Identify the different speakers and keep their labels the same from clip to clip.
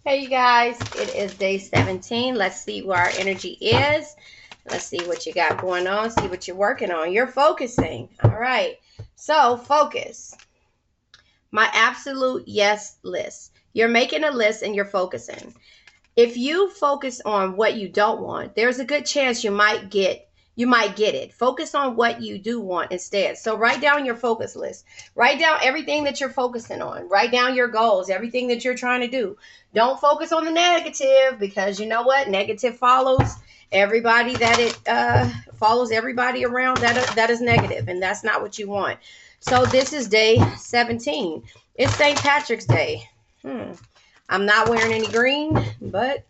Speaker 1: Hey, you guys, it is day 17. Let's see where our energy is. Let's see what you got going on, see what you're working on. You're focusing. All right. So, focus. My absolute yes list. You're making a list and you're focusing. If you focus on what you don't want, there's a good chance you might get it. Focus on what you do want instead. So write down your focus list. Write down everything that you're focusing on. Write down your goals, everything that you're trying to do. Don't focus on the negative, because you know what? Negative follows everybody that it follows everybody around that is negative, and that's not what you want. So this is day 17. It's St. Patrick's Day. I'm not wearing any green, but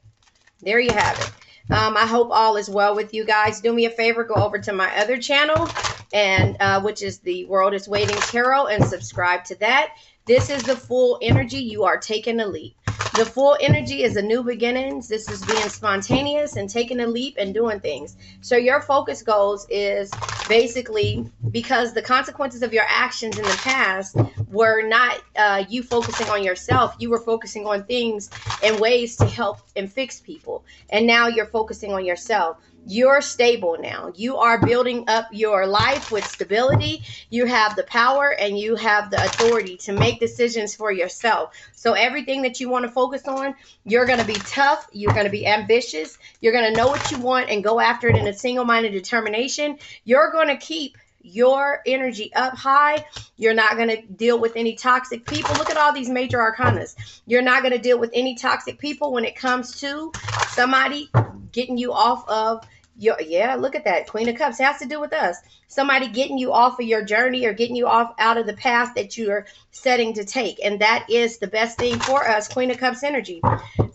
Speaker 1: there you have it. I hope all is well with you guys. Do me a favor, go over to my other channel, and which is The World is Waiting Tarot, and subscribe to that. This is the full energy. You are taking a leap. The full energy is a new beginnings. This is being spontaneous and taking a leap and doing things. So your focus goals is basically because the consequences of your actions in the past were not you focusing on yourself. You were focusing on things and ways to help and fix people. And now you're focusing on yourself. You're stable now. You are building up your life with stability. You have the power and you have the authority to make decisions for yourself. So everything that you want to focus on, you're going to be tough. You're going to be ambitious. You're going to know what you want and go after it in a single-minded determination. You're going to keep your energy up high. You're not going to deal with any toxic people. Look at all these major arcanas. You're not going to deal with any toxic people when it comes to somebody getting you off of your, look at that. Queen of Cups has to do with us. Somebody getting you off of your journey or getting you off out of the path that you're setting to take. And that is the best thing for us, Queen of Cups energy.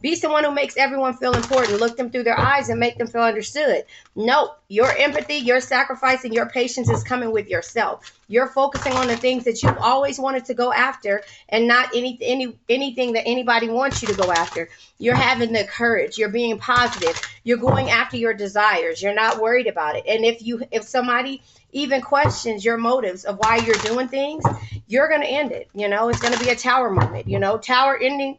Speaker 1: Be someone who makes everyone feel important. Look them through their eyes and make them feel understood. Nope. Your empathy, your sacrifice, and your patience is coming with yourself. You're focusing on the things that you've always wanted to go after, and not anything that anybody wants you to go after. You're having the courage. You're being positive. You're going after your desires. You're not worried about it. And if somebody even questions your motives of why you're doing things, you're going to end it. It's going to be a tower moment.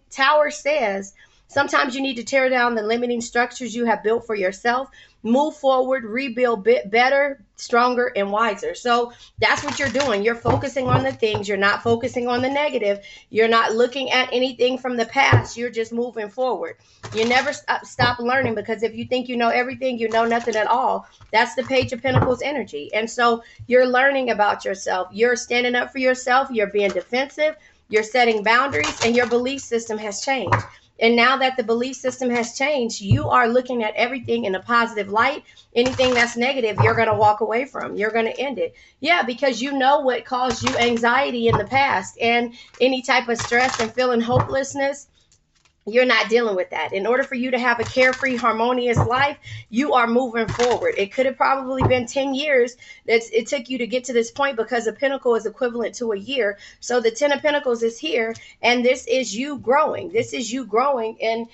Speaker 1: Tower says sometimes you need to tear down the limiting structures you have built for yourself, move forward, rebuild better, stronger, and wiser. So that's what you're doing. You're focusing on the things. You're not focusing on the negative. You're not looking at anything from the past. You're just moving forward. You never stop learning, because if you think you know everything, you know nothing at all. That's the Page of Pentacles energy. And so you're learning about yourself. You're standing up for yourself. You're being defensive. You're setting boundaries, and your belief system has changed. And now that the belief system has changed, you are looking at everything in a positive light. Anything that's negative, you're going to walk away from. You're going to end it. Yeah, because you know what caused you anxiety in the past, and any type of stress and feeling hopelessness. You're not dealing with that. In order for you to have a carefree, harmonious life, you are moving forward. It could have probably been 10 years that it took you to get to this point, because a pentacle is equivalent to a year. So the 10 of Pentacles is here, and this is you growing. This is you growing and,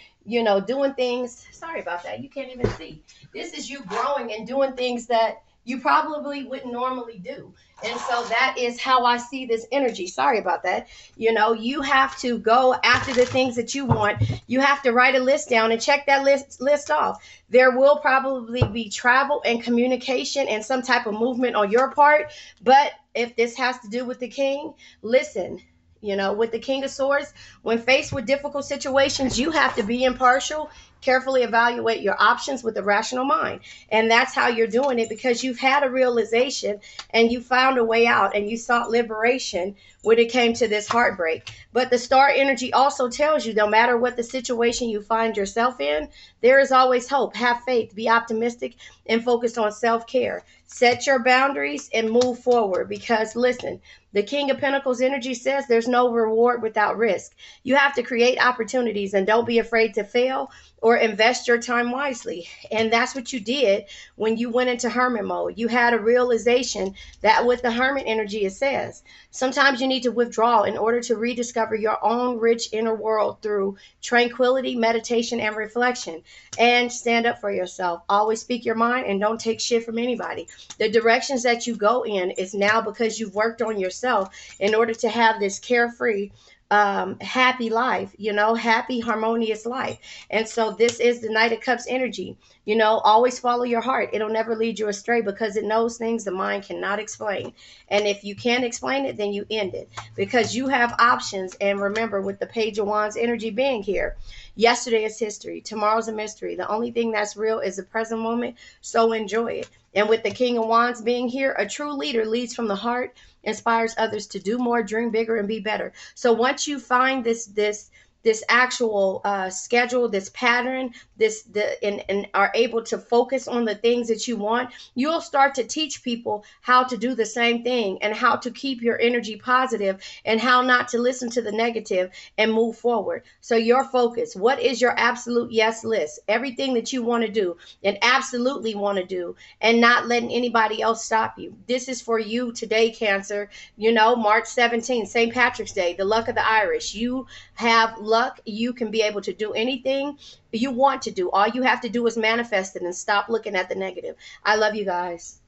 Speaker 1: doing things. Sorry about that. You can't even see. This is you growing and doing things that you probably wouldn't normally do. And so that is how I see this energy. Sorry about that. You have to go after the things that you want. You have to write a list down and check that list off. There will probably be travel and communication and some type of movement on your part. But if this has to do with the king, listen. With the King of Swords, when faced with difficult situations, you have to be impartial, carefully evaluate your options with a rational mind. And that's how you're doing it, because you've had a realization and you found a way out, and you sought liberation when it came to this heartbreak. But the star energy also tells you, no matter what the situation you find yourself in, there is always hope. Have faith, be optimistic, and focus on self-care. Set your boundaries and move forward, because listen, the King of Pentacles energy says there's no reward without risk. You have to create opportunities, and don't be afraid to fail or invest your time wisely. And that's what you did when you went into hermit mode. You had a realization that with the hermit energy, it says sometimes you need to withdraw in order to rediscover your own rich inner world through tranquility, meditation, and reflection. And stand up for yourself. Always speak your mind and don't take shit from anybody. The directions that you go in is now because you've worked on yourself in order to have this carefree, happy life, happy, harmonious life. And so this is the Knight of Cups energy. Always follow your heart. It'll never lead you astray because it knows things the mind cannot explain. And if you can't explain it, then you end it because you have options. And remember, with the Page of Wands energy being here, yesterday is history. Tomorrow's a mystery. The only thing that's real is the present moment. So enjoy it. And with the King of Wands being here, a true leader leads from the heart, inspires others to do more, dream bigger, and be better. So once you find this actual schedule, this pattern, and are able to focus on the things that you want, you'll start to teach people how to do the same thing and how to keep your energy positive and how not to listen to the negative and move forward. So your focus, what is your absolute yes list? Everything that you want to do and absolutely want to do, and not letting anybody else stop you. This is for you today, Cancer. March 17th, St. Patrick's Day, the luck of the Irish. You have luck. You can be able to do anything you want to do. All you have to do is manifest it and stop looking at the negative. I love you guys.